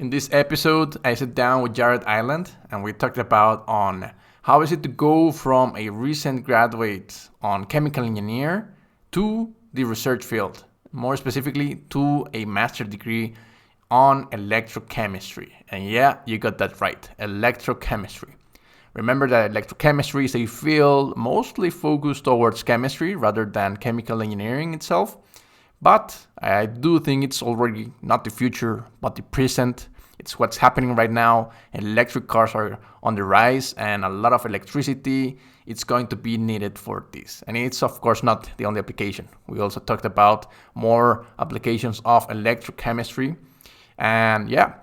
In this episode, I sat down with Jared Iland and we talked about on how is it to go from a recent graduate on chemical engineer to the research field, more specifically to a master degree on electrochemistry. And yeah, you got that right, electrochemistry. Remember that electrochemistry is a field mostly focused towards chemistry rather than chemical engineering itself. But I do think it's already not the future, but the present. It's what's happening right now. Electric cars are on the rise, and a lot of electricity is going to be needed for this. And it's, of course, not the only application. We also talked about more applications of electrochemistry. And yeah,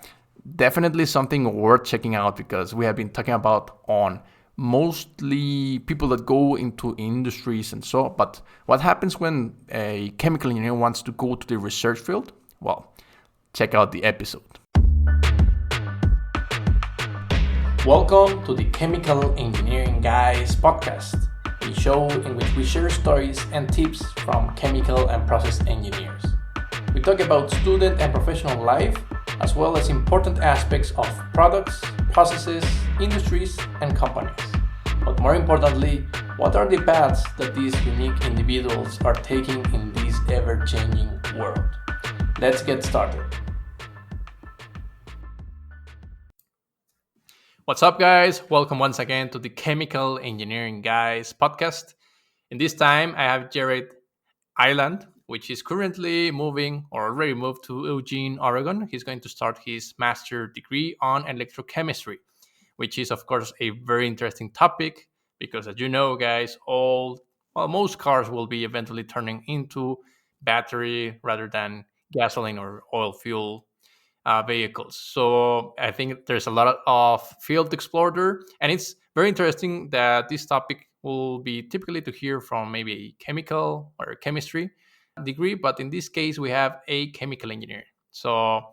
definitely something worth checking out because we have been talking about on mostly people that go into industries and so. But what happens when a chemical engineer wants to go to the research field? Well, check out the episode. Welcome to the Chemical Engineering Guys podcast, a show in which we share stories and tips from chemical and process engineers. We talk about student and professional life, as well as important aspects of products, processes, industries, and companies. But more importantly, what are the paths that these unique individuals are taking in this ever-changing world? Let's get started. What's up, guys? Welcome once again to the Chemical Engineering Guys podcast. In this time, I have Jared Iland, which is currently moving or already moved to Eugene, Oregon. He's going to start his master degree on electrochemistry, which is, of course, a very interesting topic because, as you know, guys, most cars will be eventually turning into battery rather than gasoline or oil fuel vehicles. So I think there's a lot of field explored, and it's very interesting that this topic will be typically to hear from maybe a chemical or a chemistry degree, but in this case we have a chemical engineer. So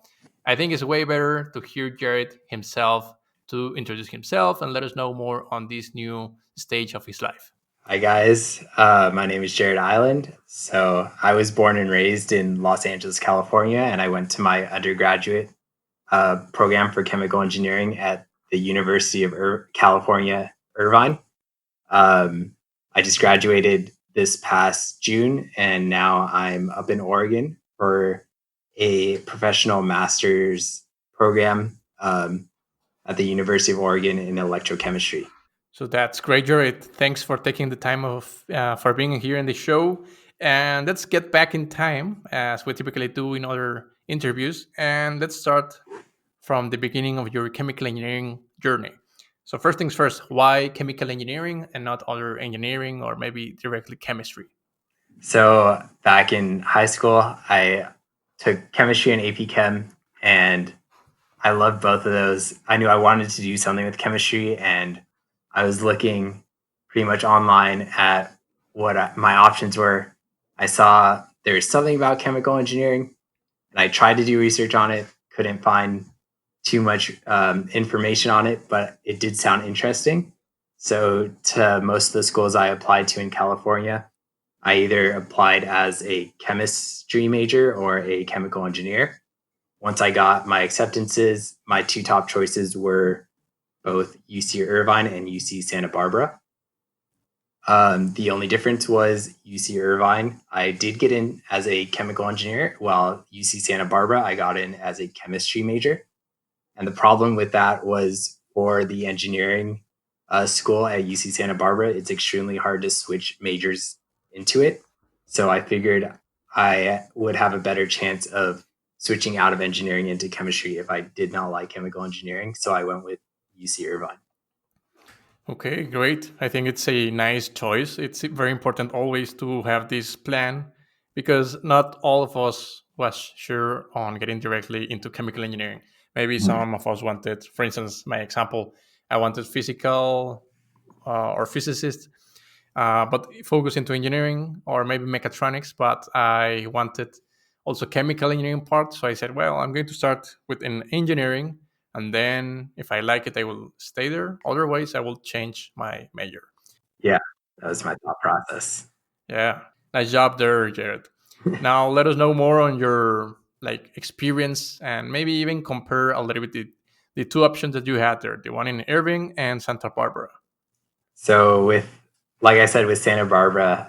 I think it's way better to hear Jared himself to introduce himself and let us know more on this new stage of his life. Hi guys, my name is Jared Iland. So I was born and raised in Los Angeles, California, and I went to my undergraduate program for chemical engineering at the University of California, Irvine. I just graduated this past June, and now I'm up in Oregon for a professional master's program at the University of Oregon in electrochemistry. So that's great, Jared. Thanks for taking the time for being here in the show. And let's get back in time, as we typically do in other interviews. And let's start from the beginning of your chemical engineering journey. So first things first, why chemical engineering and not other engineering or maybe directly chemistry? So back in high school, I took chemistry and AP Chem, and I loved both of those. I knew I wanted to do something with chemistry, and I was looking pretty much online at what my options were. I saw there's something about chemical engineering, and I tried to do research on it, couldn't find too much information on it, but it did sound interesting. So to most of the schools I applied to in California, I either applied as a chemistry major or a chemical engineer. Once I got my acceptances, my two top choices were both UC Irvine and UC Santa Barbara. The only difference was UC Irvine, I did get in as a chemical engineer, while UC Santa Barbara, I got in as a chemistry major. And the problem with that was for the engineering school at UC Santa Barbara, it's extremely hard to switch majors into it. So I figured I would have a better chance of switching out of engineering into chemistry if I did not like chemical engineering. So I went with UC Irvine. Okay, great. I think it's a nice choice. It's very important always to have this plan because not all of us was sure on getting directly into chemical engineering. Maybe some of us wanted, for instance, my example, I wanted physical or physicist, but focus into engineering or maybe mechatronics, but I wanted also chemical engineering part. So I said, well, I'm going to start with an engineering, and then if I like it, I will stay there. Otherwise, I will change my major. Yeah, that was my thought process. Yeah, nice job there, Jared. Now let us know more on your like experience and maybe even compare a little bit the two options that you had there, the one in Irving and Santa Barbara? So with, like I said, with Santa Barbara,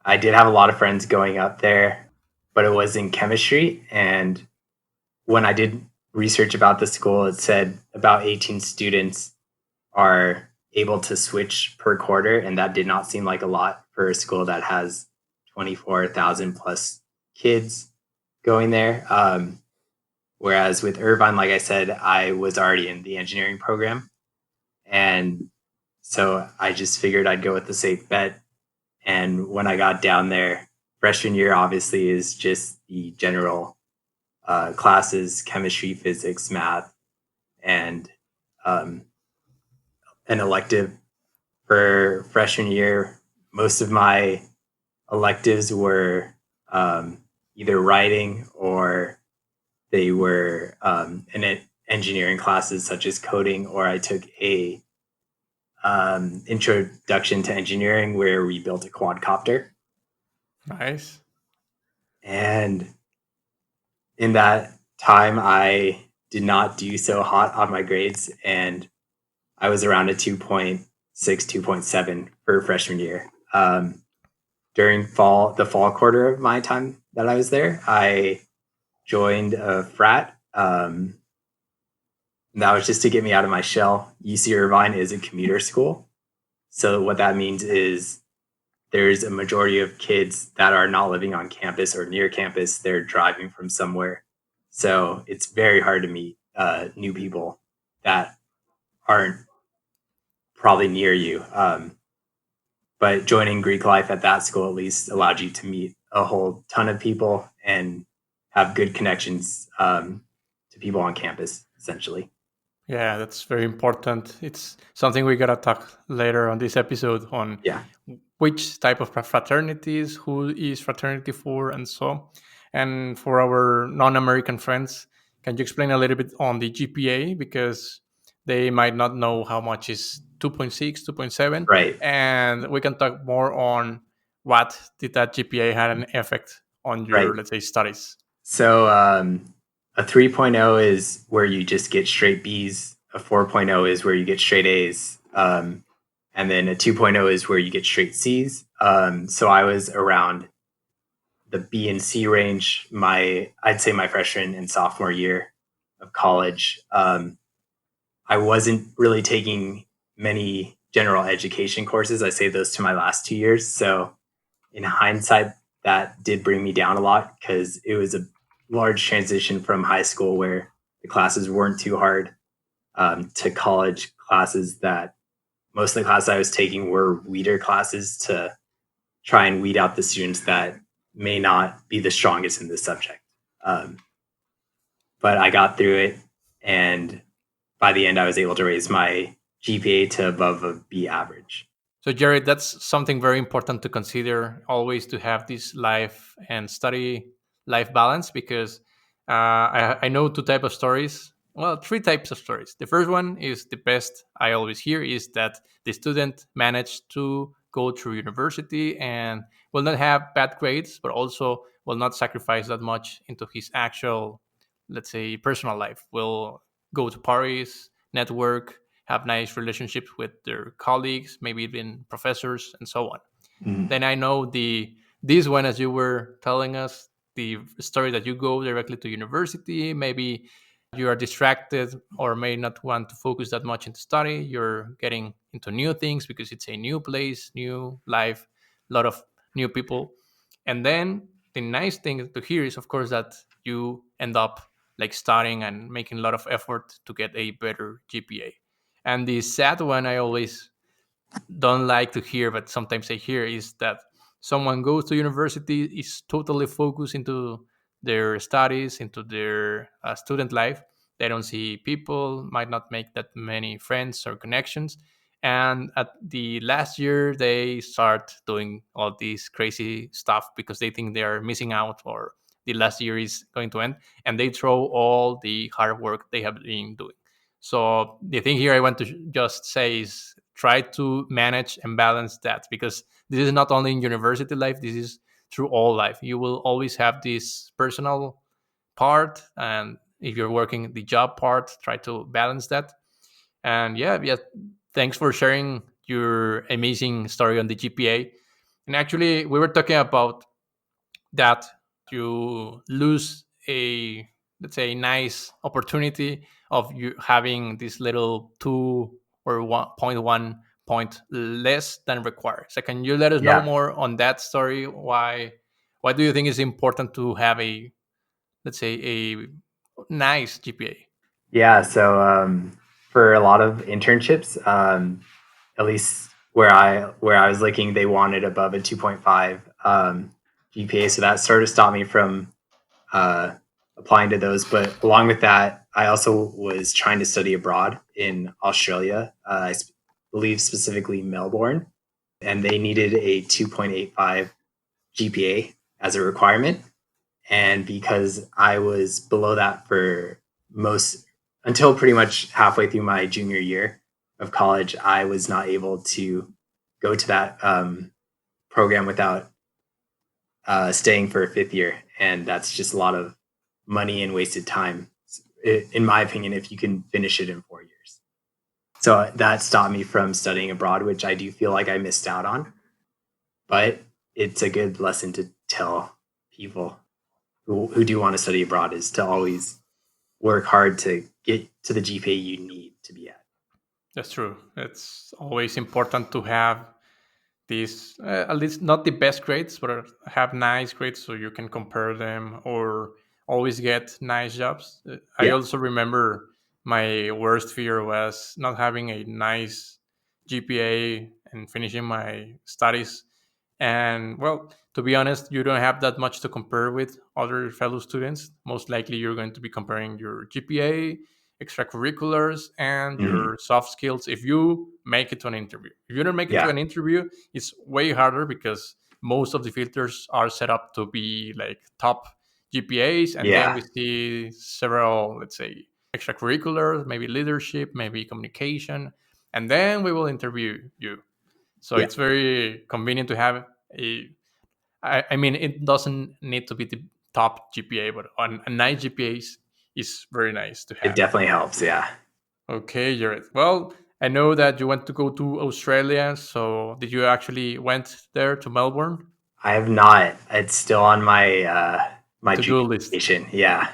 I did have a lot of friends going up there, but it was in chemistry. And when I did research about the school, it said about 18 students are able to switch per quarter, and that did not seem like a lot for a school that has 24,000 plus kids going there. Whereas with Irvine, like I said, I was already in the engineering program, and so I just figured I'd go with the safe bet. And when I got down there, freshman year obviously is just the general classes: chemistry, physics, math, and um, an elective for freshman year. Most of my electives were either writing or they were in engineering classes such as coding, or I took a introduction to engineering where we built a quadcopter. Nice. And in that time, I did not do so hot on my grades, and I was around a 2.6, 2.7 for freshman year. During the fall quarter of my time that I was there, I joined a frat. That was just to get me out of my shell. UC Irvine is a commuter school. So what that means is there's a majority of kids that are not living on campus or near campus. They're driving from somewhere. So it's very hard to meet new people that aren't probably near you. But joining Greek life at that school at least allowed you to meet a whole ton of people and have good connections to people on campus, essentially. Yeah, that's very important. It's something we gotta talk later on this episode on Yeah. which type of fraternities, who is fraternity for, and so. And for our non-American friends, can you explain a little bit on the GPA, because they might not know how much is 2.6, 2.7, Right. and we can talk more on what did that GPA had an effect on your, Right. let's say, studies. So a 3.0 is where you just get straight B's. A 4.0 is where you get straight A's. And then a 2.0 is where you get straight C's. So I was around the B and C range. I'd say my freshman and sophomore year of college. I wasn't really taking many general education courses. I say those to my last 2 years. So in hindsight, that did bring me down a lot because it was a large transition from high school where the classes weren't too hard to college classes that most of the classes I was taking were weeder classes to try and weed out the students that may not be the strongest in this subject. Um, but I got through it, and by the end, I was able to raise my GPA to above a B average. So, Jared, that's something very important to consider always, to have this life and study life balance, because I know two types of stories. Well, three types of stories. The first one is the best I always hear, is that the student managed to go through university and will not have bad grades, but also will not sacrifice that much into his actual, let's say, personal life. Will go to parties, network, have nice relationships with their colleagues, maybe even professors, and so on. Mm. Then I know this one, as you were telling us, the story that you go directly to university, maybe you are distracted or may not want to focus that much into study. You're getting into new things because it's a new place, new life, a lot of new people. And then the nice thing to hear is, of course, that you end up like studying and making a lot of effort to get a better GPA. And the sad one I always don't like to hear, but sometimes I hear, is that someone goes to university, is totally focused into their studies, into their student life. They don't see people, might not make that many friends or connections. And at the last year, they start doing all these crazy stuff because they think they are missing out, or the last year is going to end, and they throw all the hard work they have been doing. So the thing here I want to just say is, try to manage and balance that, because this is not only in university life, this is through all life. You will always have this personal part, and if you're working the job part, try to balance that. And yeah, thanks for sharing your amazing story on the GPA. And actually, we were talking about that you lose a, let's say, nice opportunity of you having this little 2 or 1.1 point less than required. So can you let us know Yeah. more on that story? Why do you think it's important to have a, let's say, a nice GPA? Yeah. So for a lot of internships, at least where I was looking, they wanted above a 2.5 GPA. So that sort of stopped me from uh, applying to those. But along with that, I also was trying to study abroad in Australia. Believe specifically Melbourne, and they needed a 2.85 GPA as a requirement. And because I was below that for most until pretty much halfway through my junior year of college, I was not able to go to that program without staying for a fifth year, and that's just a lot of money and wasted time, in my opinion. If you can finish it in 4 years, so that stopped me from studying abroad, which I do feel like I missed out on. But it's a good lesson to tell people who do want to study abroad, is to always work hard to get to the GPA you need to be at. That's true. It's always important to have these, at least not the best grades, but have nice grades so you can compare them or always get nice jobs. I Yeah. also remember my worst fear was not having a nice GPA and finishing my studies. And well, to be honest, you don't have that much to compare with other fellow students. Most likely, you're going to be comparing your GPA, extracurriculars, and Mhm. your soft skills if you make it to an interview. If you don't make it to Yeah. an interview, it's way harder because most of the filters are set up to be like top GPAs, and then we Yeah. see several, let's say, extracurriculars, maybe leadership, maybe communication, and then we will interview you. So Yeah. it's very convenient to have a. I mean, it doesn't need to be the top GPA, but on a nice GPA is very nice to It have. definitely helps. Yeah. Okay, Jared. Well, I know that you went to go to Australia. So did you actually went there to Melbourne? I have not. It's still on my To do dream list, vacation. Yeah.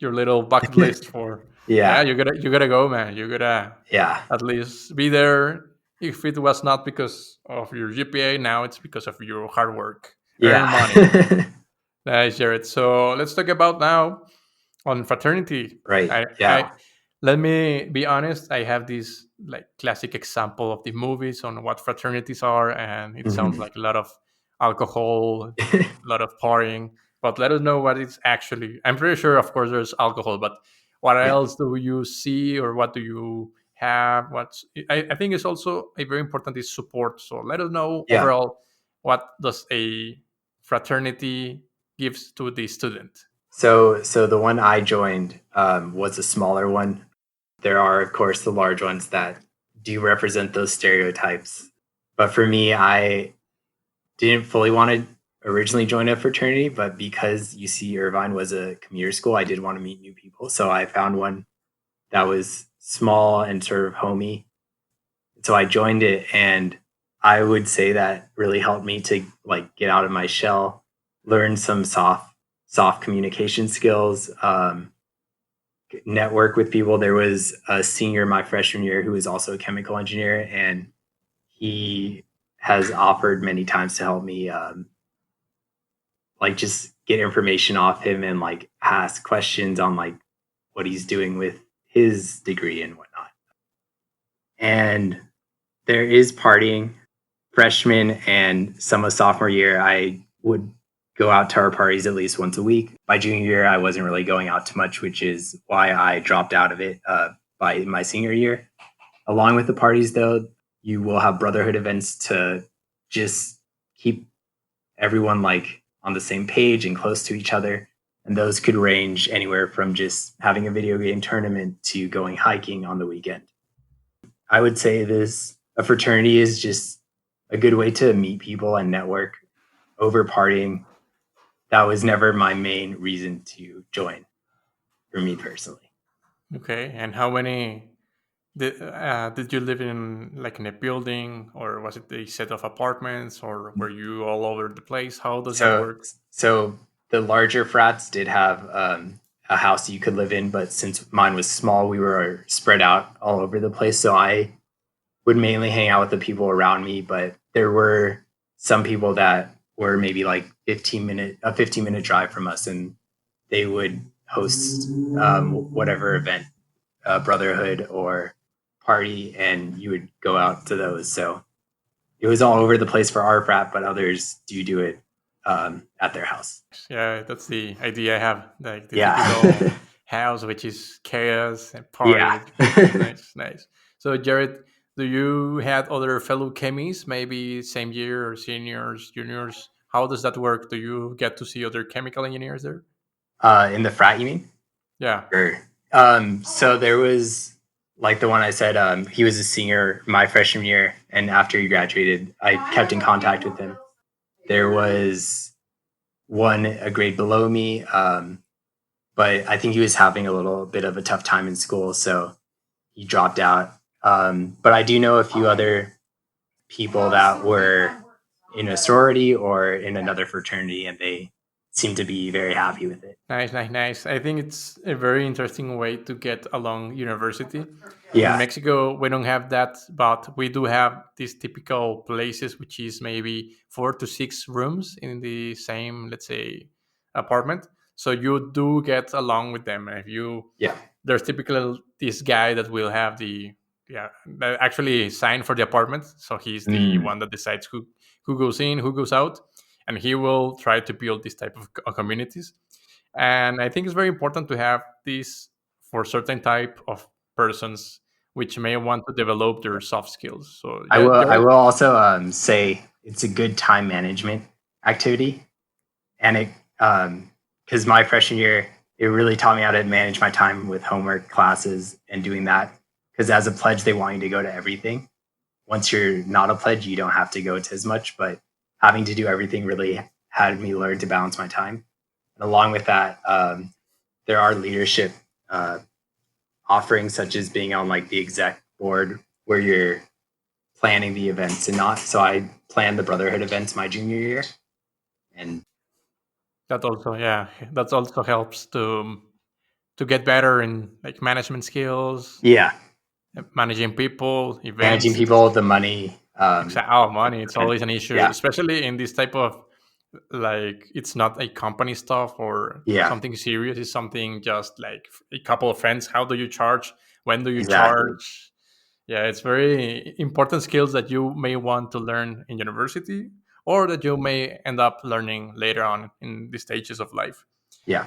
your little bucket list for. Yeah, Yeah. you gotta go, man. You gotta Yeah. at least be there. If it was not because of your GPA, now it's because of your hard work. Earn money. Yeah. Nice, Jared. So let's talk about now on fraternity. Right. I Yeah. let me be honest. I have this like classic example of the movies on what fraternities are, and it sounds Mhm. like a lot of alcohol, a lot of partying. But let us know what it's actually. I'm pretty sure, of course, there's alcohol, but what Yeah. else do you see, or what do you have? I think it's also a very important is support. So let us know Yeah. overall what does a fraternity gives to the student. So the one I joined was a smaller one. There are, of course, the large ones that do represent those stereotypes. But for me, I didn't fully want to originally join a fraternity, but because UC Irvine was a commuter school, I did want to meet new people. So I found one that was small and sort of homey. So I joined it, and I would say that really helped me to like get out of my shell, learn some soft communication skills, network with people. There was a senior my freshman year who was also a chemical engineer, and he has offered many times to help me like just get information off him and like ask questions on like what he's doing with his degree and whatnot. And there is partying. Freshman and some of sophomore year, I would go out to our parties at least once a week. By junior year, I wasn't really going out too much, which is why I dropped out of it by my senior year. Along with the parties, though, you will have brotherhood events to just keep everyone like on the same page and close to each other. And those could range anywhere from just having a video game tournament to going hiking on the weekend. I would say this a fraternity is just a good way to meet people and network. Over partying, that was never my main reason to join. for me personally. Okay, and how many did you live in, like in a building, or was it a set of apartments, or were you all over the place? How does that So work? so the larger frats did have a house you could live in, but since mine was small, we were spread out all over the place. So I would mainly hang out with the people around me, but there were some people that were maybe like 15-minute drive from us, and they would host whatever event, brotherhood or party, and you would go out to those. So it was all over the place for our frat, but others do it at their house. Yeah, that's the idea I have, like the typical Yeah. house, which is chaos and Yeah. party. Nice, nice. So, Jared, do you had other fellow chemies, maybe same year or seniors, juniors? How does that work? Do you get to see other chemical engineers there? In the frat, you mean? Yeah. Sure. So there was like the one I said, he was a senior my freshman year, and after he graduated, I kept in contact with him. There was one a grade below me, but I think he was having a little bit of a tough time in school, so he dropped out. But I do know a few other people that were in a sorority or in another fraternity, and they seem to be very happy with it. Nice, nice, nice. I think it's a very interesting way to get along university. In Yeah. Mexico, we don't have that, but we do have these typical places, which is maybe 4 to 6 rooms in the same, let's say, apartment. So you do get along with them. If you, Yeah. there's typically this guy that will have the, yeah, that actually sign for the apartment. So he's the Mm. one that decides who goes in, who goes out, and he will try to build this type of communities. And I think it's very important to have this for certain type of persons which may want to develop their soft skills. So I yeah, will. I Jared. will also say it's a good time management activity, and it because my freshman year it really taught me how to manage my time with homework, classes, and doing that. Because as a pledge, they want you to go to everything. Once you're not a pledge, you don't have to go to as much. But having to do everything really had me learn to balance my time. And along with that, there are leadership uh, offerings such as being on like the exec board where you're planning the events and not. So I planned the Brotherhood events my junior year, and That also, yeah, that also helps to get better in like management skills, yeah, managing people, managing events. people, the money. Oh, money, it's always an issue, Yeah, especially in this type of, like, it's not a company stuff or yeah, something serious. It's something just like a couple of friends. How do you charge? When do you exactly. charge? Yeah, it's very important skills that you may want to learn in university or that you may end up learning later on in the stages of life. Yeah.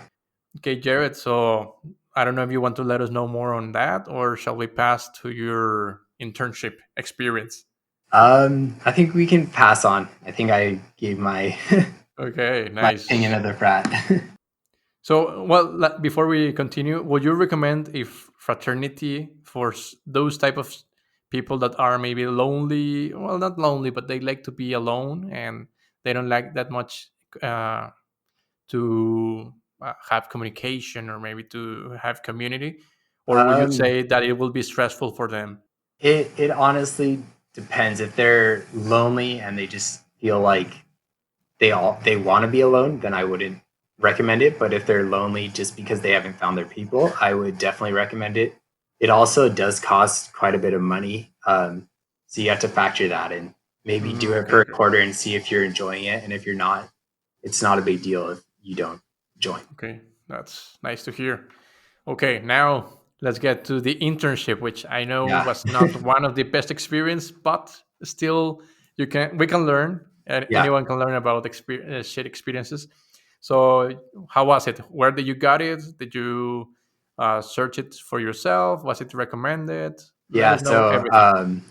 Okay, Jared, so I don't know if you want to let us know more on that, or shall we pass to your internship experience? I think we can pass on. I think I gave my Okay, my opinion nice. of the frat. So, well, before we continue, would you recommend if fraternity for those type of people that are maybe lonely? Well, not lonely, but they like to be alone and they don't like that much uh, to have communication or maybe to have community, or would you um, say that it will be stressful for them? it honestly depends. If they're lonely and they just feel like they want to be alone, then I wouldn't recommend it. But if they're lonely just because they haven't found their people, I would definitely recommend it. It also does cost quite a bit of money, so you have to factor that in. Maybe do it Okay, for a okay, quarter and see if you're enjoying it, and if you're not, it's not a big deal if you don't join. okay. That's nice to hear. Okay, now let's get to the internship, which I know Yeah, was not one of the best experience, but still, we can learn, and yeah. anyone can learn about shit experiences. So, how was it? Where did you got it? Did you search it for yourself? Was it recommended? Let Yeah, us know so everything.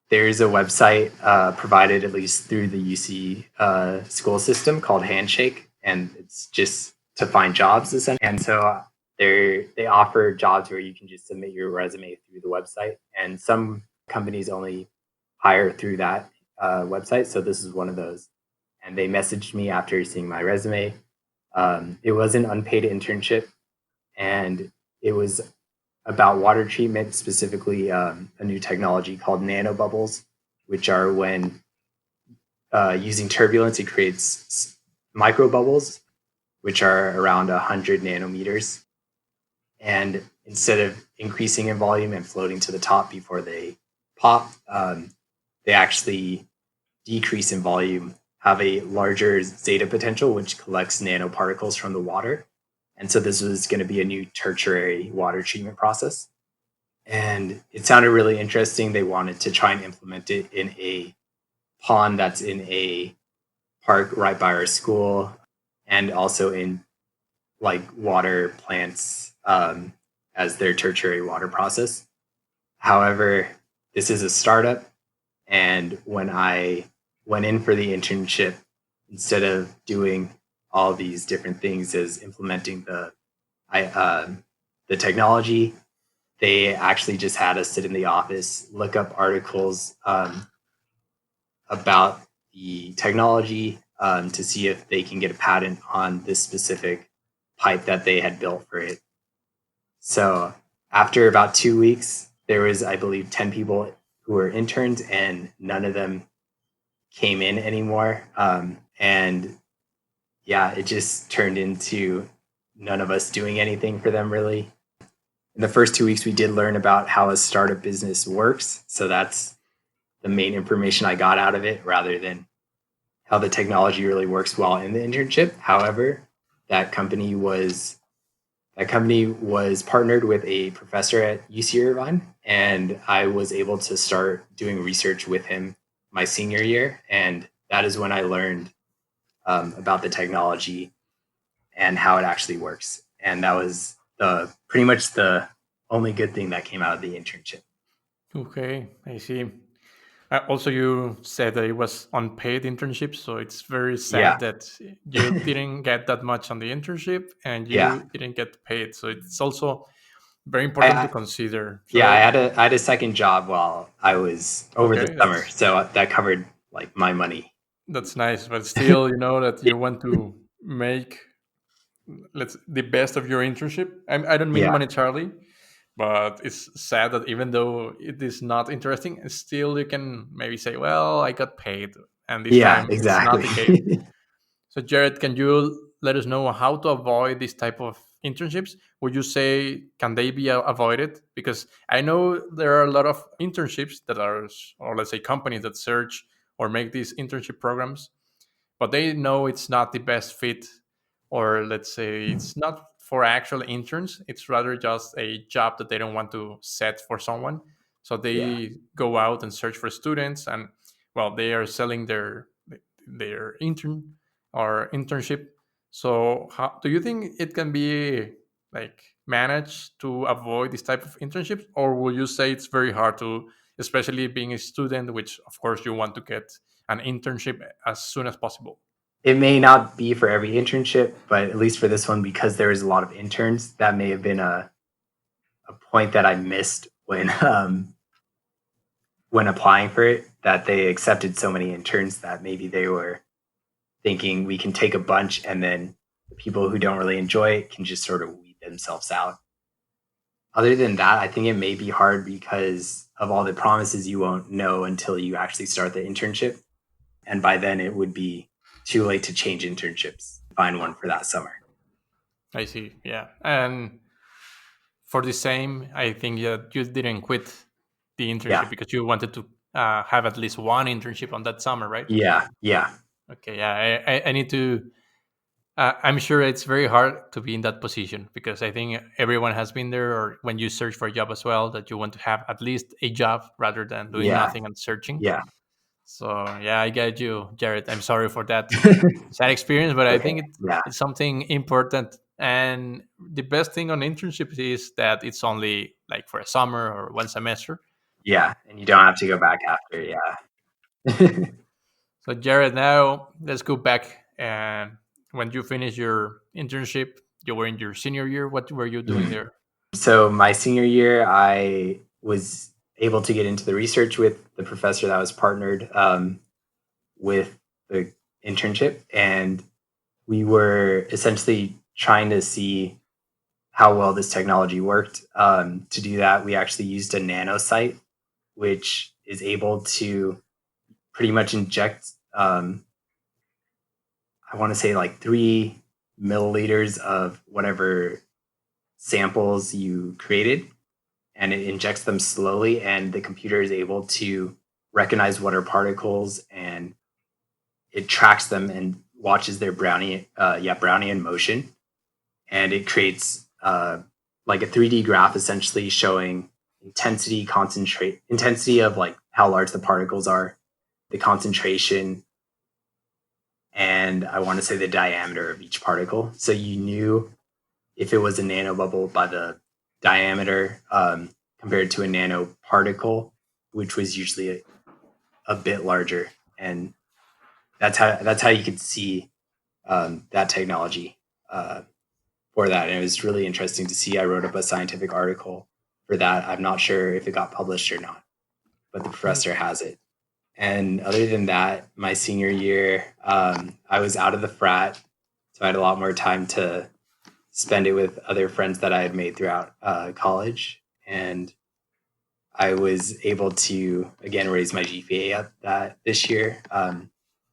there's a website provided at least through the UC school system called Handshake, and it's just to find jobs essentially. And so they offer jobs where you can just submit your resume through the website, and some companies only hire through that website. So this is one of those. And they messaged me after seeing my resume. It was an unpaid internship, and it was about water treatment, specifically a new technology called nanobubbles, which are when using turbulence, it creates microbubbles, which are around 100 nanometers. And instead of increasing in volume and floating to the top before they pop, they actually decrease in volume, have a larger zeta potential, which collects nanoparticles from the water. And so this was going to be a new tertiary water treatment process. And it sounded really interesting. They wanted to try and implement it in a pond that's in a park right by our school, and also in like water plants as their tertiary water process. However, this is a startup, and when I went in for the internship, instead of doing all these different things as implementing the technology, they actually just had us sit in the office, look up articles about the technology to see if they can get a patent on this specific pipe that they had built for it. So after about 2 weeks, there was, I believe, 10 people who were interns, and none of them came in anymore. And yeah, it just turned into none of us doing anything for them, really. In the first 2 weeks, we did learn about how a startup business works. So that's the main information I got out of it, rather than how the technology really works while in the internship. However, that company was partnered with a professor at UC Irvine, and I was able to start doing research with him my senior year, and that is when I learned about the technology and how it actually works. And that was pretty much the only good thing that came out of the internship. Okay, I see. Also, you said that it was unpaid internship, so it's very Yeah, sad that you didn't get that much on the internship and yeah. you didn't get paid. So it's also very important to I consider. Yeah, So, I had a second job while I was over the okay, summer, so that covered like my money. that's nice, but still, you know that you want to make the best of your internship. I don't mean Yeah, monetarily, but it's sad that even though it is not interesting, still you can maybe say, "Well, I got paid," and this yeah, time it's not exactly. the case. So, Jared, can you let us know how to avoid this type of internships? Would you say can they be avoided? Because I know there are a lot of internships that are, or let's say companies that search or make these internship programs, but they know it's not the best fit, or let's say it's not for actual interns. It's rather just a job that they don't want to set for someone. So Yeah. they go out and search for students, and well, they are selling their intern or internship. So how do you think it can be like managed to avoid this type of internships, or will you say it's very hard to, especially being a student, which of course you want to get an internship as soon as possible? It may not be for every internship, but at least for this one, because there is a lot of interns, that may have been a point that I missed when applying for it, that they accepted so many interns that maybe they were thinking we can take a bunch, and then the people who don't really enjoy it can just sort of weed themselves out. Other than that, I think it may be hard because of all the promises you won't know until you actually start the internship. And by then it would be too late to change internships, find one for that summer. I see. Yeah. And for the same, I think that you didn't quit the internship Yeah. because you wanted to have at least one internship on that summer, right? Yeah. Yeah. Okay. Yeah. I need to. I'm sure it's very hard to be in that position because I think everyone has been there, or when you search for a job as well, that you want to have at least a job rather than doing Yeah. nothing and searching. Yeah. So yeah, I get you, Jared. I'm sorry for that sad experience, but I Okay. think Yeah. it's something important. And the best thing on internships is that it's only like for a summer or one semester. Yeah. And you don't have to go back after. Yeah. So Jared, now let's go back and when you finish your internship, you were in your senior year. What were you doing Mhm. there? So my senior year, I was able to get into the research with the professor that was partnered with the internship, and we were essentially trying to see how well this technology worked. To do that, we actually used a nanosite, which is able to pretty much inject, I want to say like 3 milliliters of whatever samples you created, and it injects them slowly, and the computer is able to recognize what are particles, and it tracks them and watches their Brownian motion, and it creates like a 3D graph essentially showing intensity of like how large the particles are, the concentration, and I want to say the diameter of each particle. So you knew if it was a nanobubble by the diameter, compared to a nanoparticle, which was usually a bit larger. And that's how you could see that technology for that. And it was really interesting to see. I wrote up a scientific article for that. I'm not sure if it got published or not, but the professor has it. And other than that, my senior year, I was out of the frat, so I had a lot more time to spend it with other friends that I had made throughout college. And I was able to, again, raise my GPA up that this year.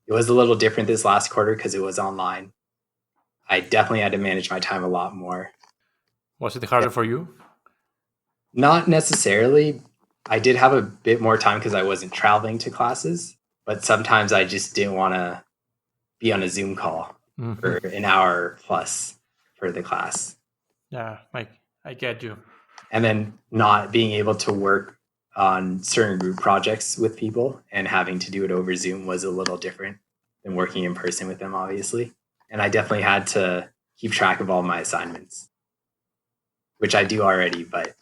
It was a little different this last quarter because it was online. I definitely had to manage my time a lot more. Was it harder for you? Not necessarily. I did have a bit more time because I wasn't traveling to classes, but sometimes I just didn't want to be on a Zoom call for an hour plus for the class. Yeah, I get you. And then not being able to work on certain group projects with people and having to do it over Zoom was a little different than working in person with them, obviously. And I definitely had to keep track of all my assignments, which I do already, but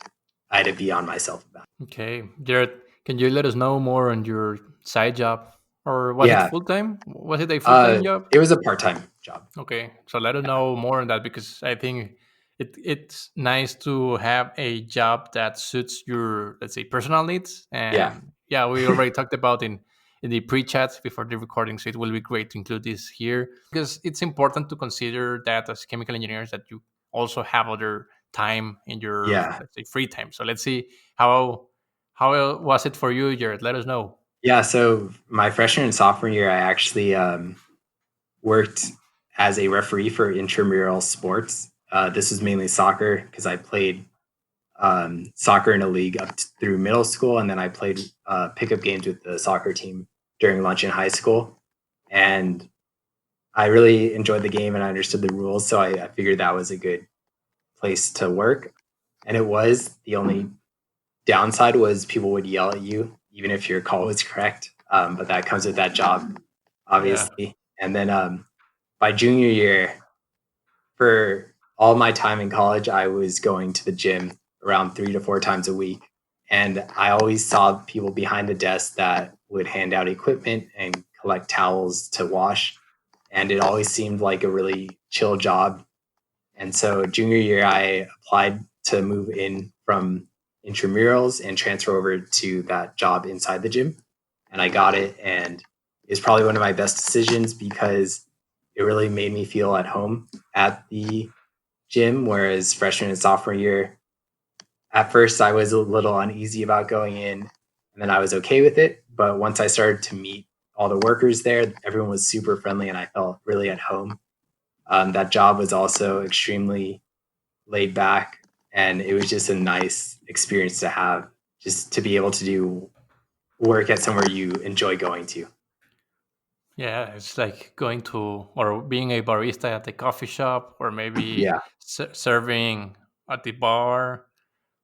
I had to be on myself about it. Okay, Jared, can you let us know more on your side job, or was it Yeah, full time? Was it a full time job? it was a part-time job. Okay, so let us know more on that, because I think it's nice to have a job that suits your, let's say, personal needs. Yeah, And yeah, we already talked about in the pre-chat before the recording, so it will be great to include this here, because it's important to consider that as chemical engineers that you also have other time in your, yeah, let's say, free time. So let's see how was it for you, Jared? Let us know. yeah. So my freshman and sophomore year, I actually worked as a referee for intramural sports. This was mainly soccer because I played soccer in a league through middle school, and then I played pickup games with the soccer team during lunch in high school. And I really enjoyed the game and I understood the rules, so I figured that was a good place to work. And it was. The only downside was people would yell at you even if your call was correct, but that comes with that job, Yeah. obviously. And then by junior year, for all my time in college, I was going to the gym around 3 to 4 times a week. And I always saw people behind the desk that would hand out equipment and collect towels to wash. And it always seemed like a really chill job. And so junior year, I applied to move in from intramurals and transfer over to that job inside the gym. And I got it. And it's probably one of my best decisions because it really made me feel at home at the gym. Whereas freshman and sophomore year, at first I was a little uneasy about going in, and then I was okay with it. But once I started to meet all the workers there, everyone was super friendly and I felt really at home. That job was also extremely laid back, and it was just a nice experience to have, just to be able to do work at somewhere you enjoy going to. Yeah, it's like going to or being a barista at the coffee shop, or maybe Yeah. serving at the bar.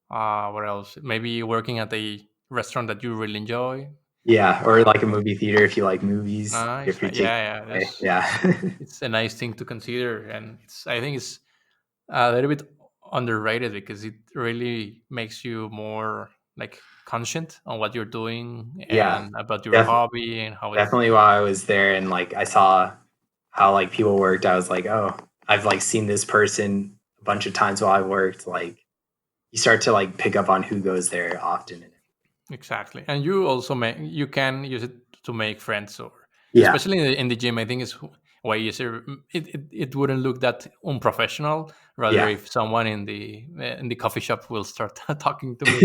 What else? Maybe working at a restaurant that you really enjoy. Yeah, or like a movie theater if you like movies, get Nice. free Yeah, tickets. yeah. Yeah. It's a nice thing to consider, and I think it's a little bit underrated because it really makes you more like conscient on what you're doing Yeah. and about your Def- hobby and how it's. Definitely while I was there and like I saw how like people worked, I was like, oh, I've like seen this person a bunch of times while I worked. Like you start to like pick up on who goes there often. Exactly, and you also you can use it to make friends, or Yeah. especially in the gym. I think it's way easier. It wouldn't look that unprofessional. Rather, Yeah. if someone in the coffee shop will start talking to me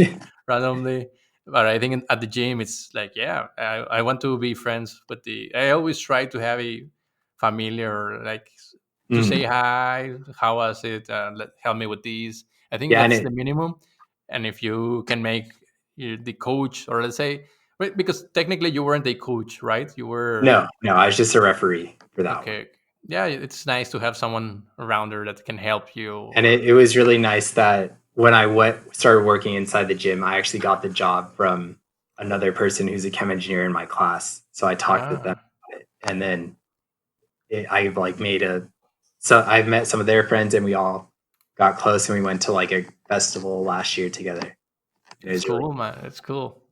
randomly. But I think at the gym, it's like, yeah, I want to be friends with the. I always try to have a familiar, like, to say Mhm. hi, how was it? Help me with these. I think Yeah, and that's the it minimum. And if you can make the coach, or let's say, right, because technically you weren't a coach, right? You were no, I was just a referee for that one. okay. Yeah, it's nice to have someone around there that can help you. And Or it was really nice that when I started working inside the gym, I actually got the job from another person who's a chem engineer in my class. So I talked with them ah, about it, and then I like made a. So I met some of their friends, and we all got close, and we went to like a festival last year together. And it it's was really cool, man. It's cool.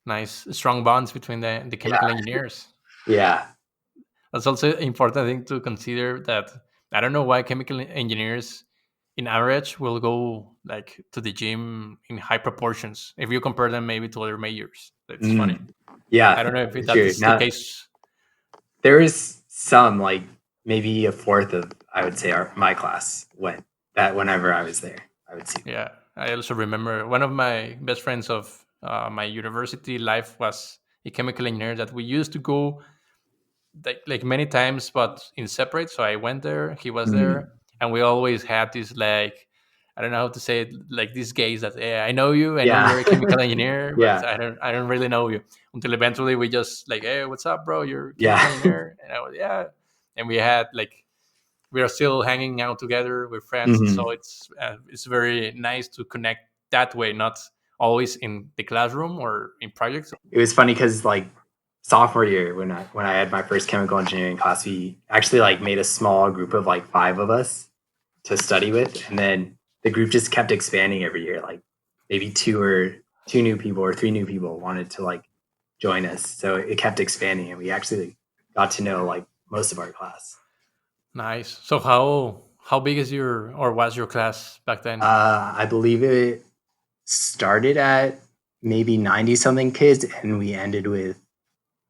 Nice, strong bonds between the chemical yeah, engineers. yeah. That's also an important thing to consider. That I don't know why chemical engineers, in average, will go like to the gym in high proportions. If you compare them maybe to other majors, it's funny. Mm, yeah, I don't know if it's that true. is the Now case. there is some like maybe a fourth of I would say my class went that whenever I was there, I would see. Yeah, I also remember one of my best friends of my university life was a chemical engineer that we used to go like many times, but in separate. So I went there, he was there, Mm, and we always had this like, I don't know how to say it, like these gays that, yeah, I know yeah, you're a chemical engineer, but yeah, I don't really know you. Until eventually we just like, hey, what's up, bro? You're a chemical yeah. engineer, and I was, yeah, and we had like, we are still hanging out together with friends. So Hmm. it's very nice to connect that way, not always in the classroom or in projects. It was funny because like sophomore year when I had my first chemical engineering class, we actually like made a small group of like five of us to study with, and then the group just kept expanding every year. Like maybe two new people or three new people wanted to like join us, so it kept expanding, and we actually got to know like most of our class. Nice. So how big is your, or was your class back then? I believe it started at maybe 90 something kids, and we ended with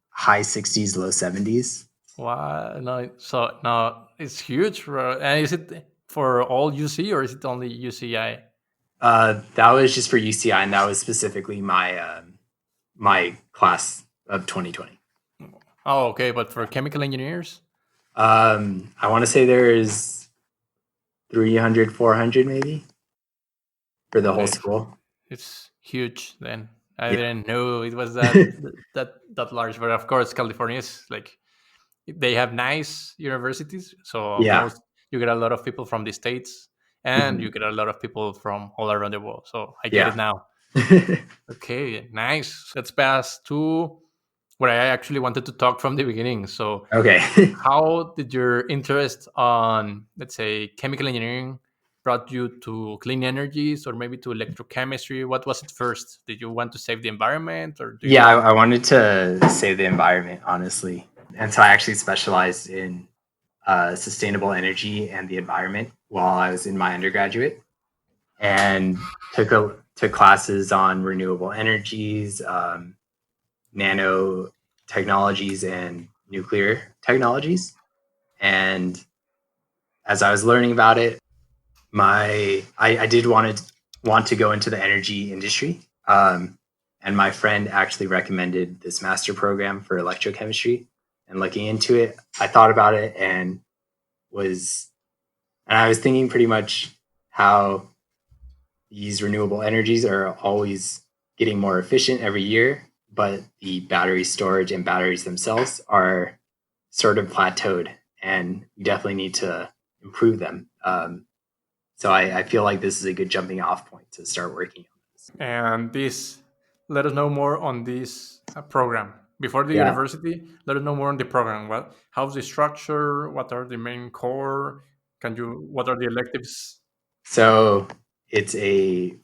high 60s, low 70s. Wow, no, so no, it's huge. And is it for all UC or is it only UCI? That was just for UCI, and that was specifically my class of 2020. Oh, okay, but for chemical engineers, I want to say there's 300, 400 maybe for the whole okay, school. it's huge. Then I Yeah. didn't know it was that large. But of course, California is like, they have nice universities, so Yeah. most, you get a lot of people from the states, and you Mhm. get a lot of people from all around the world. So I get it Yeah. now. Okay, nice. Let's pass to what I actually wanted to talk from the beginning. So, Okay. how did your interest on, let's say, chemical engineering brought you to clean energies or maybe to electrochemistry? What was it first? Did you want to save the environment, or do you Yeah, want? I wanted to save the environment, honestly. And so I actually specialized in sustainable energy and the environment while I was in my undergraduate, and took classes on renewable energies, nano technologies, and nuclear technologies. And as I was learning about it, I did want to go into the energy industry. And my friend actually recommended this master program for electrochemistry. And looking into it, I thought about it was, and I was thinking pretty much how these renewable energies are always getting more efficient every year, but the battery storage and batteries themselves are sort of plateaued, and we definitely need to improve them. So I feel like this is a good jumping off point to start working on this. And this, let us know more on this program. Before the Yeah. university, let us know more on the program. How's the structure? What are the main core? What are the electives? So it's a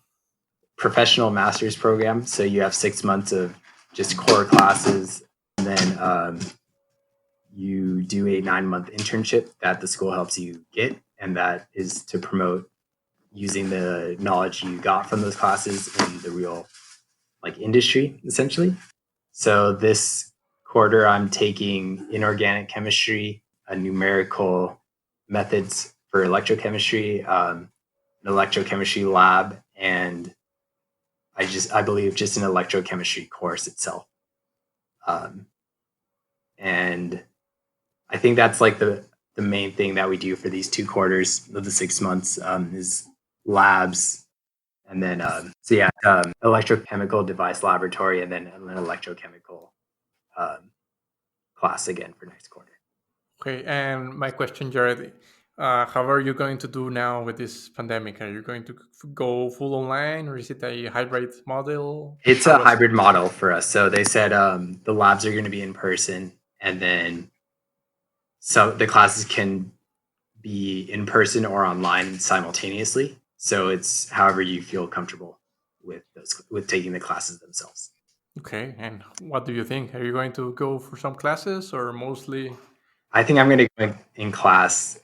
professional master's program. So you have 6 months of just core classes, and then you do a 9 month internship that the school helps you get, and that is to promote using the knowledge you got from those classes in the real like industry, essentially. So this quarter, I'm taking inorganic chemistry, numerical methods for electrochemistry, an electrochemistry lab, and I believe just an electrochemistry course itself. Um, and I think that's like the main thing that we do for these 2 quarters of the 6 months, is labs, and then electrochemical device laboratory, and then an electrochemical class again for next quarter. Okay, and my question, Jared, how are you going to do now with this pandemic? Are you going to go full online, or is it a hybrid model? It's How a was it? hybrid model for us. So they said the labs are going to be in person, and then so the classes can be in person or online simultaneously. So it's however you feel comfortable with taking the classes themselves. Okay, and what do you think? Are you going to go for some classes or mostly? I think I'm going to go in class.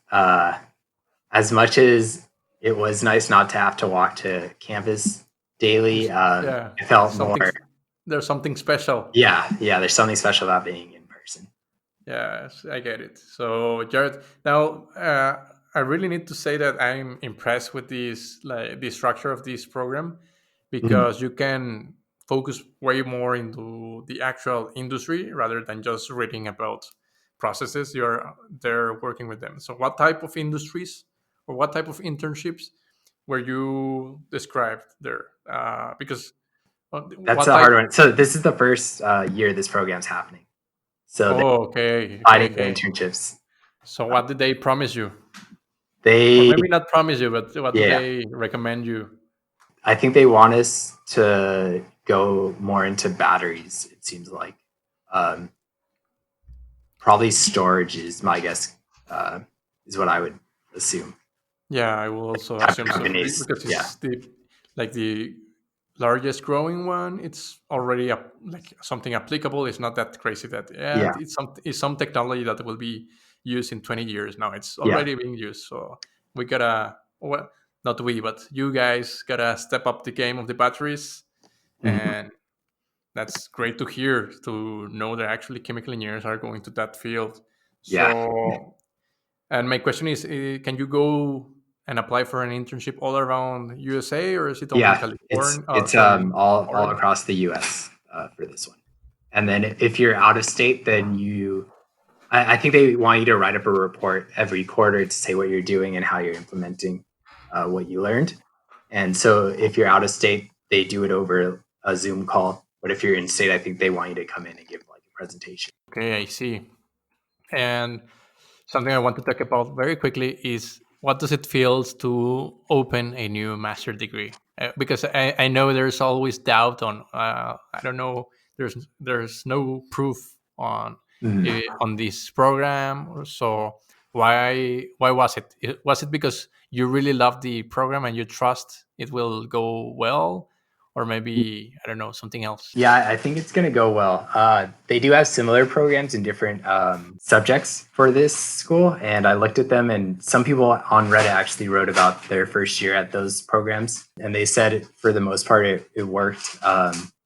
As much as it was nice not to have to walk to campus daily, Yeah, I felt something. more. There's something special. Yeah, yeah. There's something special about being in person. Yes, I get it. So, Jared, now I really need to say that I'm impressed with this, like the structure of this program, Mhm. because you can focus way more into the actual industry rather than just reading about processes. You're there working with them. So, what type of industries or what type of internships were you described there? Because That's what a type? hard one. So this is the first year this program's happening. So they're Oh, okay, okay, fighting the okay. internships. So, what did they promise you? Or They, maybe not promise you, but what do yeah, they recommend you? I think they want us to go more into batteries. It seems like um, probably storage is my guess. Uh, is what I would assume. Yeah, I will also Type of assume so companies. because Yeah, it's the largest growing one. It's already like something applicable. It's not that crazy that yeah, it's some technology that will be used in 20 years. Now it's yeah. already being used. So we gotta, well, not we, but you guys gotta step up the game of the batteries, Mhm. and that's great to hear, to know that actually chemical engineers are going to that field. Yeah, So, and my question is, can you go and apply for an internship all around USA, or is it only in yeah. California? It's Sorry, all Oregon. across the U.S. For this one. And then if you're out of state, then I think they want you to write up a report every quarter to say what you're doing and how you're implementing what you learned. And so if you're out of state, they do it over a Zoom call. But if you're in state, I think they want you to come in and give like a presentation. Okay, I see. And something I want to talk about very quickly is, what does it feel to open a new master degree? Because I know there's always doubt on. I don't know. There's no proof Mhm. on this program. So why was it? Was it because you really love the program and you trust it will go well, or maybe I don't know, something else? Yeah, I think it's going to go well. They do have similar programs in different subjects for this school, and I looked at them, and some people on Reddit actually wrote about their first year at those programs, and they said for the most part it worked.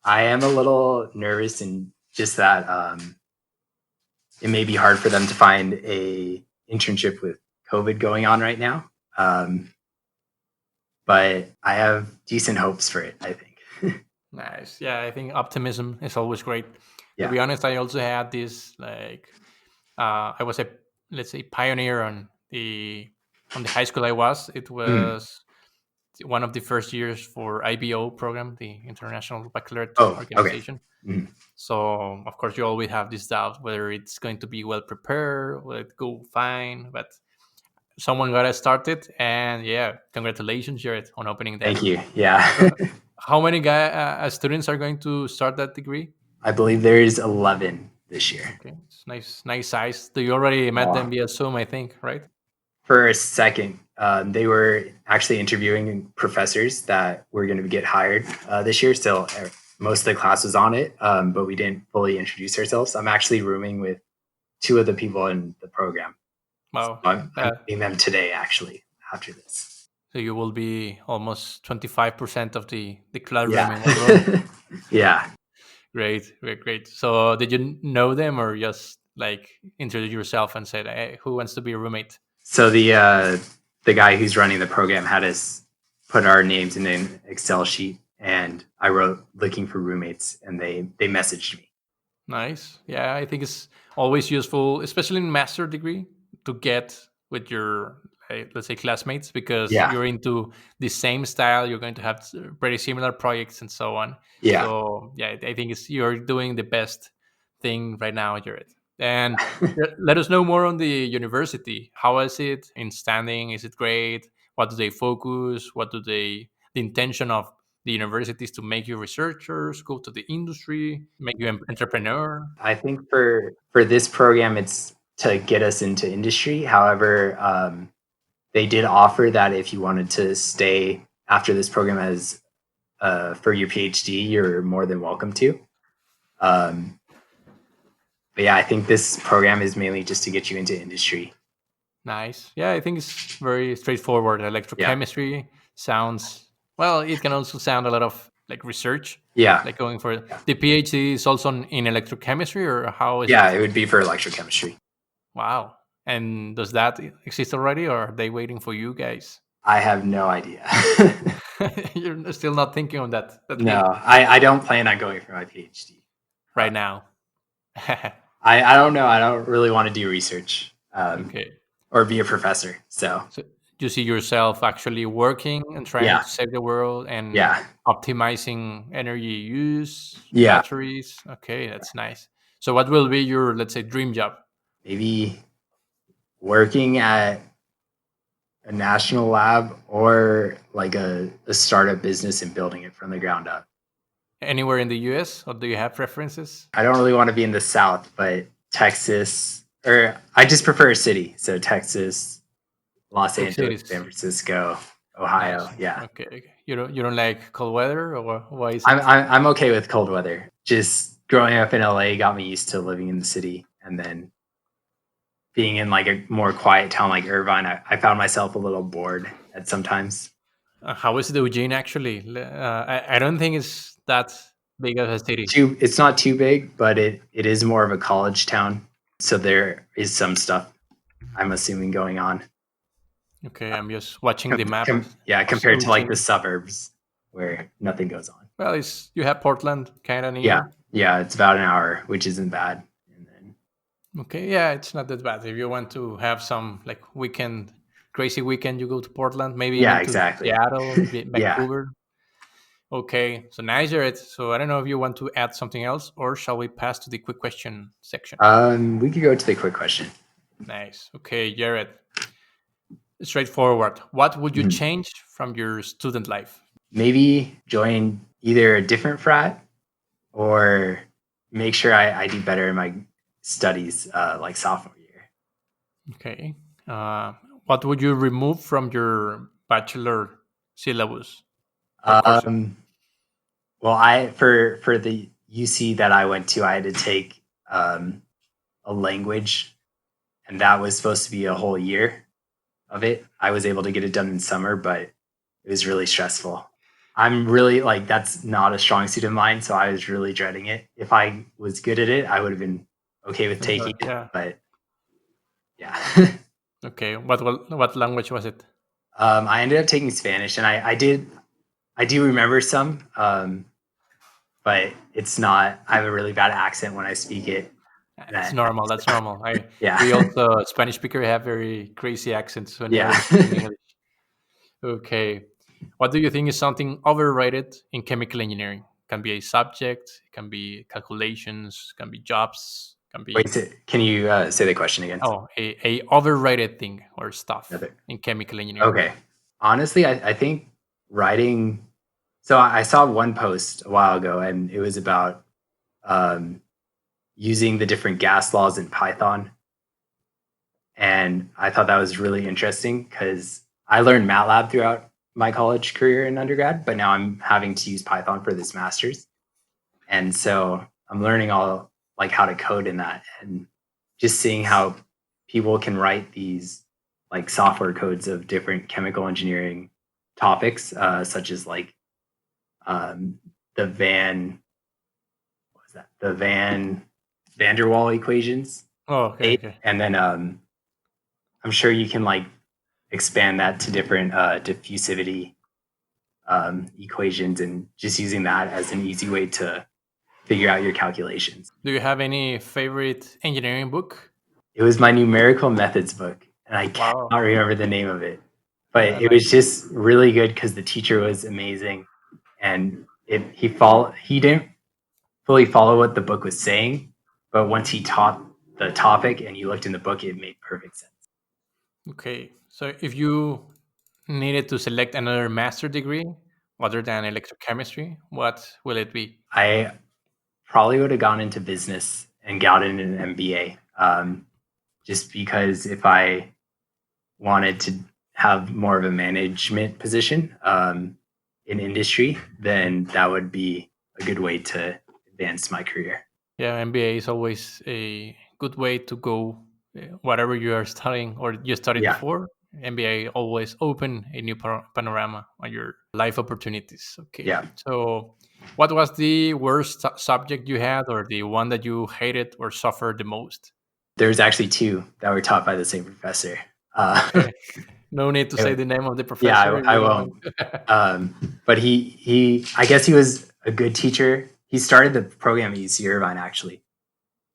I am a little nervous in just that it may be hard for them to find a internship with COVID going on right now, but I have decent hopes for it. I think. Nice. Yeah, I think optimism is always great. To Yeah. be honest, I also had this, like, I was a, let's say, pioneer on the high school I was. It Mm. was one of the first years for IBO program, the International Baccalaureate Oh, okay. Organization. Mm. So of course you always have this doubt whether it's going to be well prepared, will it go fine, but someone got it started, and yeah, congratulations, Jared, on opening Thank that. you. Yeah. So, how many students are going to start that degree? I believe there's 11 this year. Okay, it's nice size. Do you already met them Uh, via Zoom? I think, right? for a second, they were actually interviewing professors that were going to get hired this year. So most of the class was on it, but we didn't fully introduce ourselves. I'm actually rooming with two of the people in the program. So Wow. I'm meeting them today, actually, after this. So you will be almost 25% of the classroom Yeah. in one room. Yeah. Great, great, great. So did you know them or just like introduce yourself and said, "Hey, who wants to be a roommate?" So the guy who's running the program had us put our names in an Excel sheet, and I wrote looking for roommates, and they messaged me. Nice. Yeah, I think it's always useful, especially in master degree, to get with your, let's say, classmates, because Yeah, you're into the same style. You're going to have pretty similar projects and so on. yeah. So yeah, I think you're doing the best thing right now, Jared. And let us know more on the university. How is it in standing? Is it great? What do they focus? What do they the intention of the universities to make you researchers, go to the industry, make you an entrepreneur? I think for this program, it's to get us into industry. However, they did offer that if you wanted to stay after this program as for your PhD, you're more than welcome to. Um, but yeah, I think this program is mainly just to get you into industry. Nice. Yeah, I think it's very straightforward. Yeah, Electrochemistry sounds, well, it can also sound a lot of like research, yeah, like going for yeah. the PhD is also in electrochemistry, or how is Yeah, it? it would be for electrochemistry. Wow. And does that exist already, or are they waiting for you guys? I have no idea. You're still not thinking of that No, leap I don't plan on going for my PhD. right now. I don't know. I don't really want to do research Okay. or be a professor. So So you see yourself actually working and trying yeah, to save the world and yeah, optimizing energy use, yeah. batteries. Okay, that's nice. So what will be your, let's say, dream job? Maybe working at a national lab or like a startup business and building it from the ground up. Anywhere in the US, or do you have preferences? I don't really want to be in the South, but Texas, or I just prefer a city. So Texas, Los Big Angeles, cities. San Francisco, Ohio. Nice. Yeah. Okay, okay. You don't like cold weather, or why is I'm, it? I'm, I'm okay with cold weather. Just growing up in LA got me used to living in the city. And then being in like a more quiet town like Irvine, I found myself a little bored at sometimes. How is the Eugene actually? I don't think it's that big of a city. It's not too big, but it is more of a college town. So there is some stuff I'm assuming going on. Okay, I'm just watching the map Yeah, of compared to like the Eugene. suburbs where nothing goes on. Well, it's you have Portland kind of Yeah, near. yeah, it's about an hour, which isn't bad. And then Okay, yeah, it's not that bad. If you want to have some like weekend, crazy weekend, you go to Portland, maybe yeah, even to exactly. Seattle, Yeah. Vancouver. Okay, so nice, Jared. So I don't know if you want to add something else, or shall we pass to the quick question section? We could go to the quick question. Nice. Okay, Jared. Straightforward. What would you Mhm. change from your student life? Maybe join either a different frat or make sure I do better in my studies like sophomore year. Okay. Uh, what would you remove from your bachelor syllabus or courses? Um, well, I for the UC that I went to, I had to take a language, and that was supposed to be a whole year of it. I was able to get it done in summer, but it was really stressful. I'm really like that's not a strong suit of mine, so I was really dreading it. If I was good at it, I would have been okay with taking it, Yeah. but yeah. Okay. What language was it? I ended up taking Spanish, and I do remember some, but it's not. I have a really bad accent when I speak it. And It's normal. That's normal. yeah, We also Spanish speaker have very crazy accents yeah. whenever speaking English. Okay. What do you think is something overrated in chemical engineering? Can be a subject, it can be calculations, can be jobs, can Wait, be can you say the question again? a overrated thing or stuff Another. in chemical engineering. Okay. Honestly, I think writing. So I saw one post a while ago, and it was about um, using the different gas laws in Python, and I thought that was really interesting because I learned MATLAB throughout my college career in undergrad, but now I'm having to use Python for this master's, and so I'm learning all like how to code in that, and just seeing how people can write these like software codes of different chemical engineering topics, such as like um, the Van, what was that? The Van der Waal equations. Oh, okay, okay. And then I'm sure you can like expand that to different diffusivity equations and just using that as an easy way to figure out your calculations. Do you have any favorite engineering book? It was my numerical methods book, and I Wow. cannot remember the name of it, but Yeah, it was nice. just really good because the teacher was amazing, and he didn't fully follow what the book was saying, but once he taught the topic and you looked in the book, it made perfect sense. Okay. So if you needed to select another master degree other than electrochemistry, what will it be? I probably would have gone into business and gotten an MBA, just because if I wanted to have more of a management position in industry, then that would be a good way to advance my career. Yeah, MBA is always a good way to go. Whatever you are studying or you studied Yeah, before, MBA always open a new panorama on your life opportunities. Okay. yeah. So, what was the worst subject you had, or the one that you hated or suffered the most? There's actually two that were taught by the same professor. Uh, Okay. No need to say the name of the yeah, professor if I you don't won't. want. But I guess he was a good teacher. He started the program at UC Irvine actually,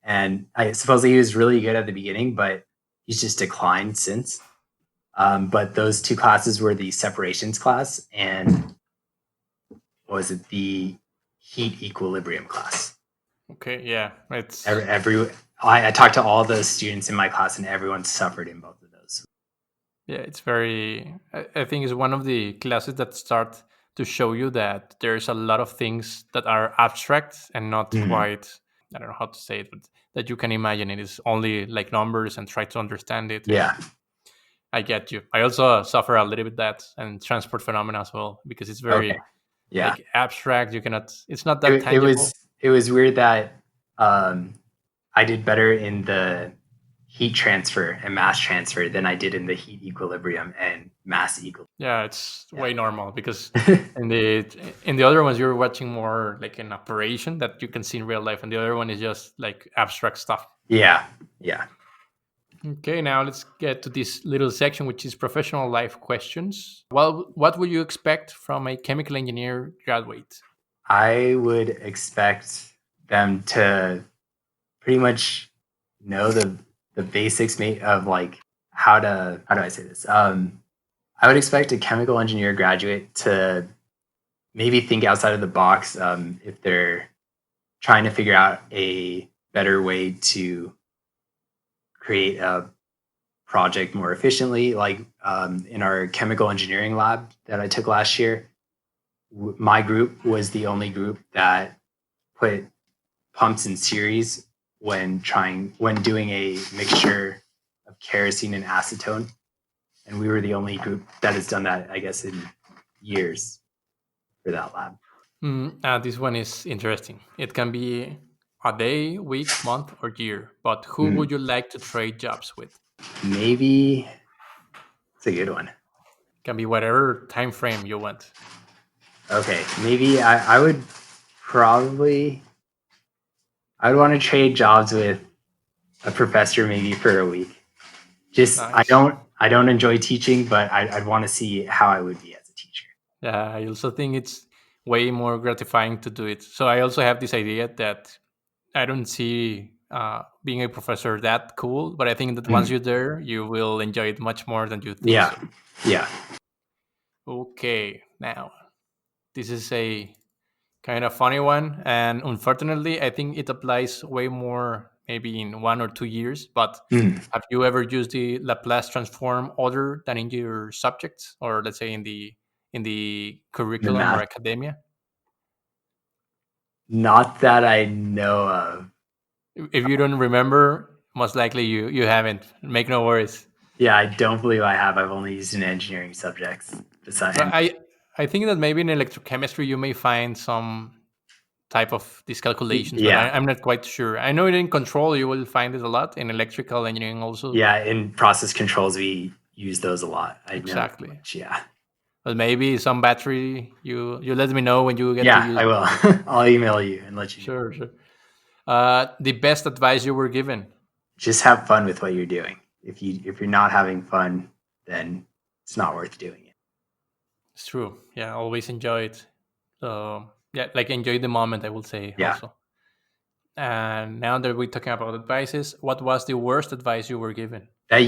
and I supposedly he was really good at the beginning, but he's just declined since. But those two classes were the separations class and was it the heat equilibrium class. Okay, yeah, it's Every I talked to all the students in my class, and everyone suffered in both of those. yeah, it's very. I think it's one of the classes that start to show you that there's a lot of things that are abstract and not Mhm. quite. I don't know how to say it, but that you can imagine it is only like numbers and try to understand it. And Yeah. I get you. I also suffer a little bit that and transport phenomena as well because it's Okay. very Yeah. like abstract. You cannot. It's not that It was tangible. weird that um, I did better in the heat transfer and mass transfer than I did in the heat equilibrium and mass equilibrium. Yeah, it's Yeah. way normal because in the other ones you're watching more like an operation that you can see in real life, and the other one is just like abstract stuff. Yeah. Yeah. Okay, now let's get to this little section, which is professional life questions. Well, what would you expect from a chemical engineer graduate? I would expect them to pretty much know the basics of like how do I say this? I would expect a chemical engineer graduate to maybe think outside of the box if they're trying to figure out a better way to create a project more efficiently. Like in our chemical engineering lab that I took last year, my group was the only group that put pumps in series when doing a mixture of kerosene and acetone, and we were the only group that has done that, I guess, in years for that lab. This one is interesting. It can be a day, week, month, or year. But who Hmm. would you like to trade jobs with? Maybe it's a good one. Can be whatever time frame you want. Okay, maybe I would probably I would want to trade jobs with a professor maybe for a week. Just Nice. I don't enjoy teaching, but I'd want to see how I would be as a teacher. Yeah, I also think it's way more gratifying to do it. So I also have this idea that I don't see being a professor that cool, but I think that once Mm. you're there, you will enjoy it much more than you think Yeah, so. yeah. Okay, now this is a kind of funny one, and unfortunately, I think it applies way more maybe in 1 or 2 years. But Mm. have you ever used the Laplace transform other than in your subjects, or let's say in the The curriculum or math, academia? not that I know of. If you don't remember, most likely you haven't. Make no worries. Yeah, I don't believe I have. I've only used in engineering subjects. So Besides, I think that maybe in electrochemistry you may find some type of these calculations, but yeah, I'm not quite sure. I know in control you will find it a lot in electrical engineering also. yeah. In process controls, we use those a lot. I know that Exactly. much. Yeah, But maybe some battery you let me know when you get to yeah. use I it. will. I'll email you and let you know. Sure, sure. The best advice you were given. just have fun with what you're doing. If you're not having fun, then it's not worth doing it. It's true. Yeah, always enjoy it. So yeah, like enjoy the moment, I will say Yeah, also. And now that we're talking about advices, what was the worst advice you were given? that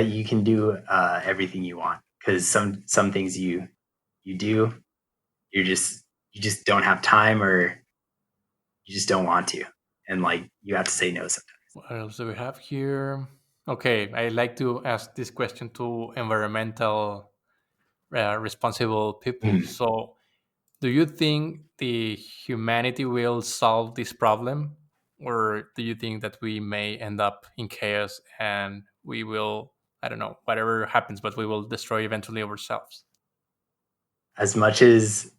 you can do everything you want, because some things you do, you just don't have time, or you just don't want to, and like you have to say no sometimes. What else do we have here? Okay, I like to ask this question to environmental responsible people. Mm. So, do you think the humanity will solve this problem, or do you think that we may end up in chaos and we will, I don't know, whatever happens, but we will destroy eventually ourselves? As much as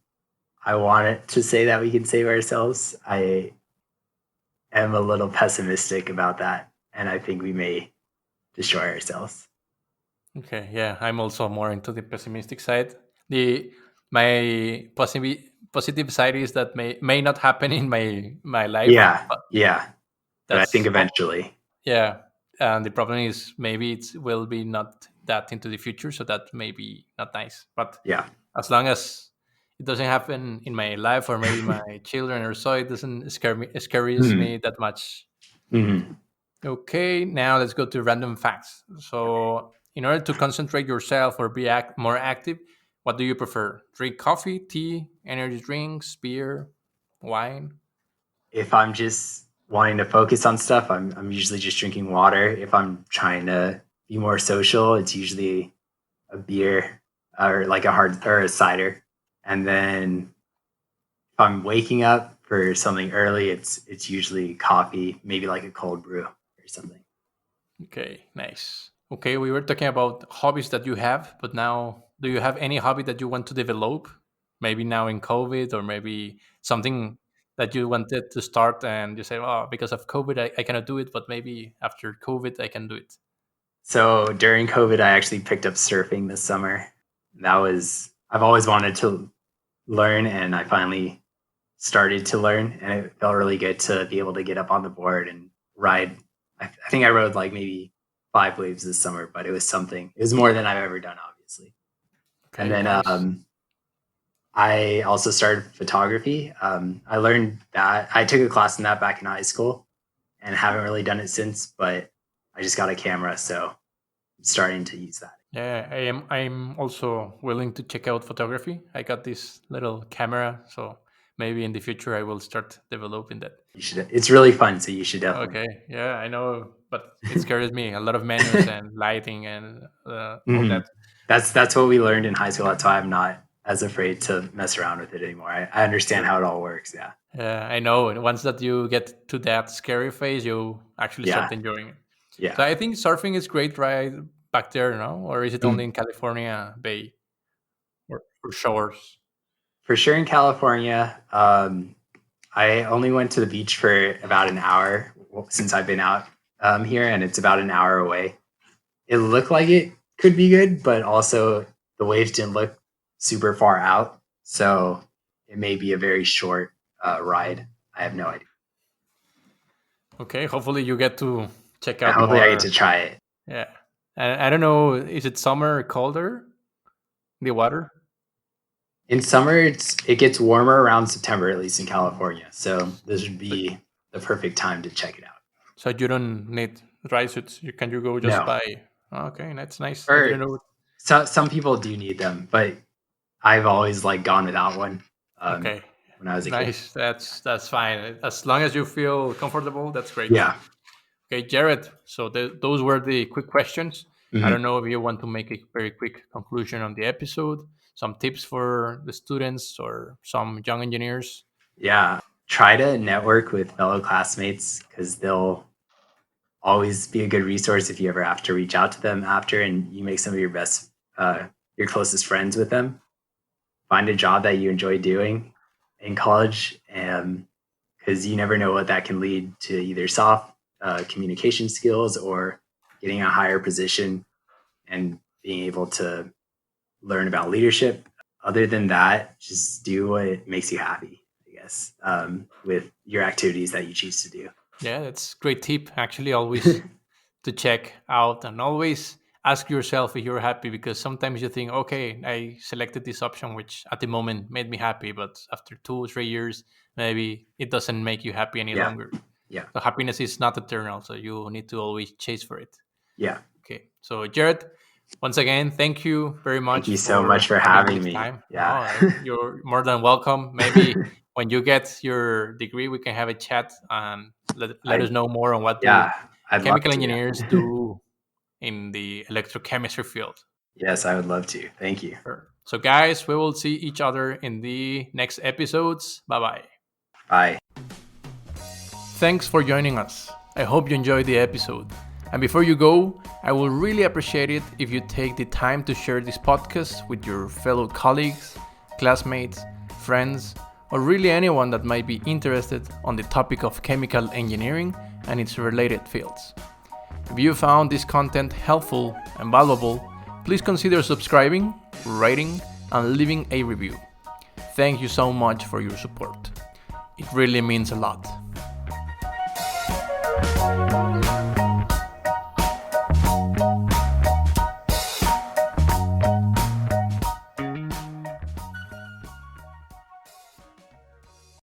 I want it to say that we can save ourselves, I am a little pessimistic about that, and I think we may destroy ourselves. Okay, yeah, I'm also more into the pessimistic side. The my positive side is that may not happen in my life, Yeah, but yeah, but I think that's eventually. yeah. And the problem is maybe it will be not that into the future, so that may be not nice. But Yeah. as long as it doesn't happen in my life or maybe my children or so, it doesn't scares Mhm. me that much. Mhm. Okay, now let's go to random facts. So, in order to concentrate yourself or be more active, what do you prefer? Drink coffee, tea, energy drinks, beer, wine? If I'm just wanting to focus on stuff, I'm usually just drinking water. If I'm trying to be more social, it's usually a beer, or like a hard or a cider. And then if I'm waking up for something early, it's usually coffee, maybe like a cold brew or something. Okay, nice. Okay, we were talking about hobbies that you have, but now do you have any hobby that you want to develop? Maybe now in COVID, or maybe something that you wanted to start and you say, oh, because of COVID, I cannot do it, but maybe after COVID, I can do it. So during COVID, I actually picked up surfing this summer. That was I've always wanted to learn, and I finally started to learn, and it felt really good to be able to get up on the board and ride. I think I rode like maybe 5 waves this summer, but it was something. It was more than I've ever done, obviously. And Okay, then nice. I also started photography. I learned that I took a class in that back in high school, and haven't really done it since. But I just got a camera, so I'm starting to use that. Yeah, I'm also willing to check out photography. I got this little camera, so maybe in the future I will start developing that. You should. It's really fun, so you should definitely. Okay, yeah, I know, but it scares me. A lot of menus and lighting and all Mhm. that. That's what we learned in high school. That's why I'm not as afraid to mess around with it anymore. I understand how it all works. Yeah, Yeah, I know. And once that you get to that scary phase, you actually yeah, start enjoying it. So yeah. I think surfing is great, right back there, no? Or is it only Mm. in California Bay or shores? For sure in California. I only went to the beach for about an hour since I've been out here, and it's about an hour away. It looked like it could be good, but also the waves didn't look super far out, so it may be a very short ride. I have no idea. Okay, hopefully you get to check And out hopefully, I get more. to try it. Yeah. And I don't know, is it summer or colder? The water? In summer, it gets warmer around September, at least in California. So this would So, be the perfect time to check it out. so you don't need dry suits. You can you go just No, by okay, that's nice. I or didn't know. some people do need them, but I've always like gone without one um, Okay. when I was a kid. Nice. That's fine. As long as you feel comfortable, that's great. Yeah. Okay, Jared. So those were the quick questions. I Mhm. don't know if you want to make a very quick conclusion on the episode, some tips for the students or some young engineers. Yeah. Try to network with fellow classmates, because they'll always be a good resource if you ever have to reach out to them after, and you make some of your closest friends with them. Find a job that you enjoy doing in college, and because you never know what that can lead to, either soft communication skills or getting a higher position and being able to learn about leadership. Other than that, just do what makes you happy, I guess, with your activities that you choose to do. Yeah, that's great tip. Actually, always to check out, and always ask yourself if you're happy, because sometimes you think, okay, I selected this option which at the moment made me happy, but after 2 or 3 years maybe it doesn't make you happy any Yeah. longer. Yeah. So happiness is not eternal, so you need to always chase for it. Yeah. Okay, so Jared, once again, thank you very much. Thank you so much for having me. Time. Yeah. No, you're more than welcome. Maybe when you get your degree, we can have a chat and let us know more on what do I'd love chemical to. engineers do in the electrochemistry field. Yes, I would love to. Thank you. Sure. So guys, we will see each other in the next episodes. Bye-bye. Bye. Thanks for joining us. I hope you enjoyed the episode. And before you go, I would really appreciate it if you take the time to share this podcast with your fellow colleagues, classmates, friends, or really anyone that might be interested on the topic of chemical engineering and its related fields. If you found this content helpful and valuable, please consider subscribing, rating, and leaving a review. Thank you so much for your support. It really means a lot.